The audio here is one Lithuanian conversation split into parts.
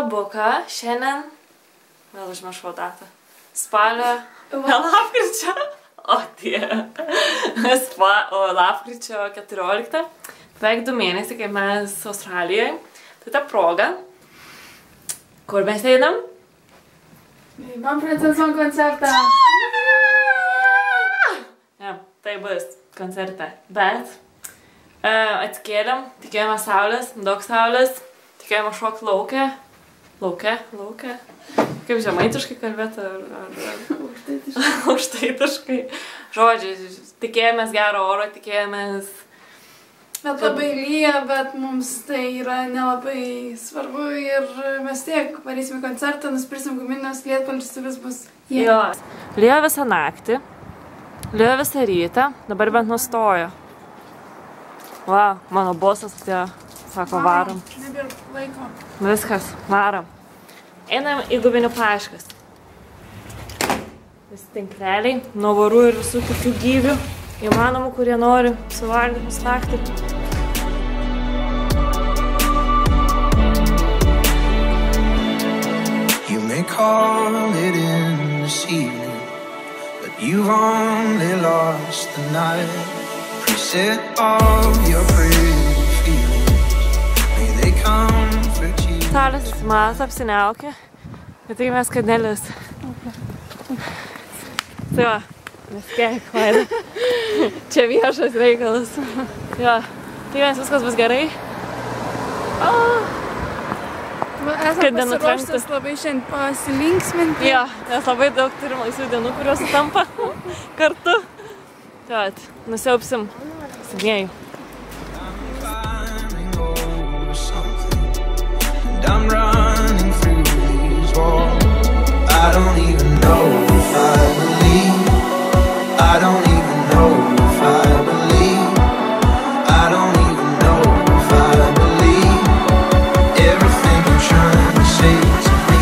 buką. Šiandien, vėl užmiršau datą, spalio, lapkričio, lapkričio 14, beveik 2 mėnesiai, kaip mes Australijoje. Tai ta proga, kur mes einam? Man Princesson koncertą. Ja, tai bus koncerte, bet atsikėlėm, tikėjome saulės, daug saulės, tikėjome šokti lauke. Lauke. Kaip žemaitiškai kalbėti, ar aukštaitiškai. Žodžiai, tikėjomės gero oro, tikėjomės... Bet labai lyja, bet mums tai yra nelabai svarbu ir mes tiek varysim į koncertą, nusipirsim guminius lietpalčius ir vis bus. Jo. Lyjo visą naktį, lyjo visą rytą, dabar bent nustojo. Va, mano bosas atėjo, sako, varom. Nebėr laiko. Viskas, varom. Einam į guminių paieškas. Visi tinkleliai, nuo vorų ir visų kitų gyvių, įmanomų, kurie nori suvalgyti naktį. You may call it in this evening, but you've only lost the night. Preset of your pretty feelings, may they comfort you. Saulės mas apsiniaukė, bet tai mes kadelis. Tai va, neskėk, vaida. Čia viešas reikalas. Jo, tai mes viskas bus gerai. Esame pasiruoštas labai šiandien pasilinksminti. Jo, nes labai daug turim laisvų dienų, kurios sutampa kartu. Tai va, nusiaupsim senieji. I'm running through these walls. I don't even know if I believe. I don't even know if I believe. I don't even know if I believe everything you're trying to say to me.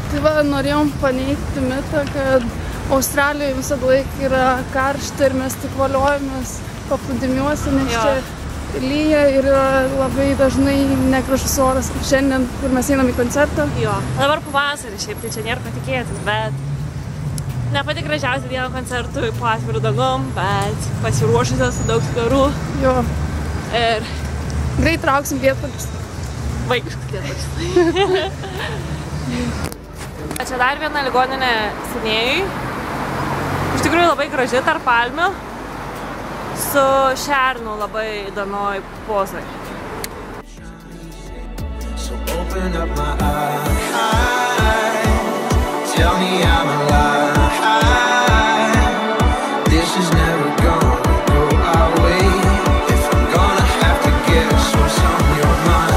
Tai va, norėjom paneigti mitą, kad Australijoje visada laik yra karšta ir mes tik valiojamės paplūdimiuose, nes čia lyja ir yra labai dažnai negražus oras, kaip šiandien, kur mes einam į koncertą. Jo, dabar pavasarį šiaip, tai čia nėra ko tikėtis, bet ne pati gražiausia diena koncertui po atvirų dangom, bet pasiruošusios daug skarų. Jo. Ir greit trauksim lietpalčius. vaikiškus lietpalčius. Čia dar viena ligoninė Sidnėjui. Iš tikrųjų labai graži tarp palmių, su šernu labai įdomioj pozoj. So open up my eyes, tell me I'm alive. This is never gonna go our way. If I'm gonna have to guess what's on your mind.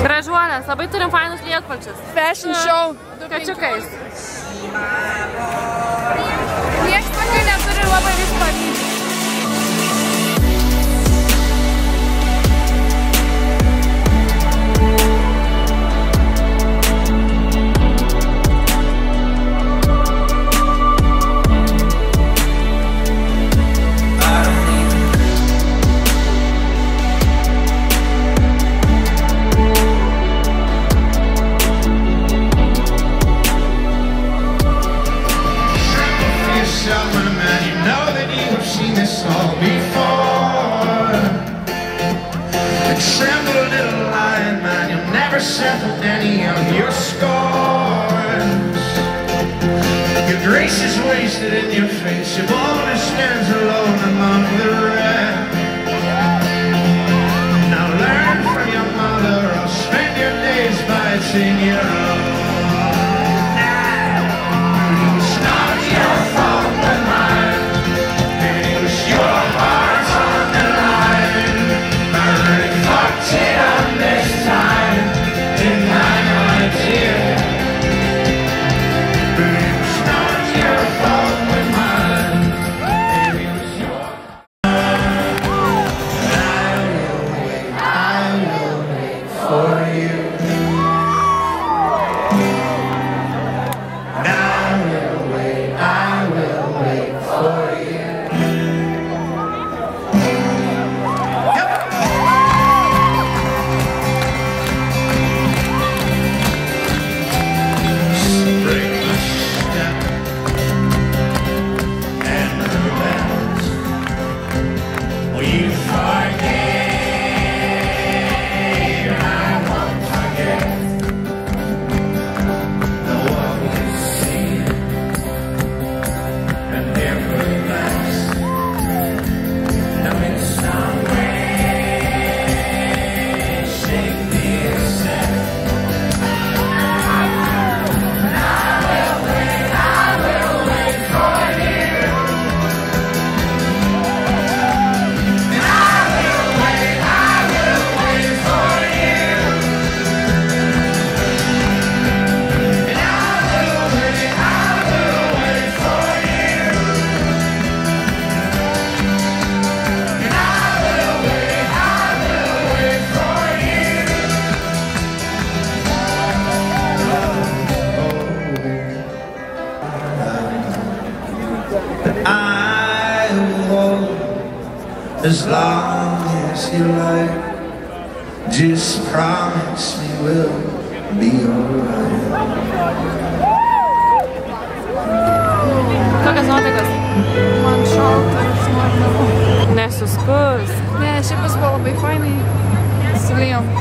Gražuolės, labai turim fainus lietpalčius. Fashion show. Kačiukais. Nieks tokių neturi, labai vis pavyzdžių. Settled any of your scars. Your grace is wasted in your face. Your boldness stands alone among the rest. Now learn from your mother, or spend your days biting your own. as long as you like. Just promise me we'll be alright. Kokios nuotaikas? Man šalta, aš noriu namo. Nesuskus. Ne, šiaip jis buvo labai fainai. Sulijom.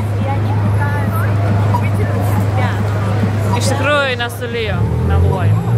Iš tikrųjų nesulijo, meluoju.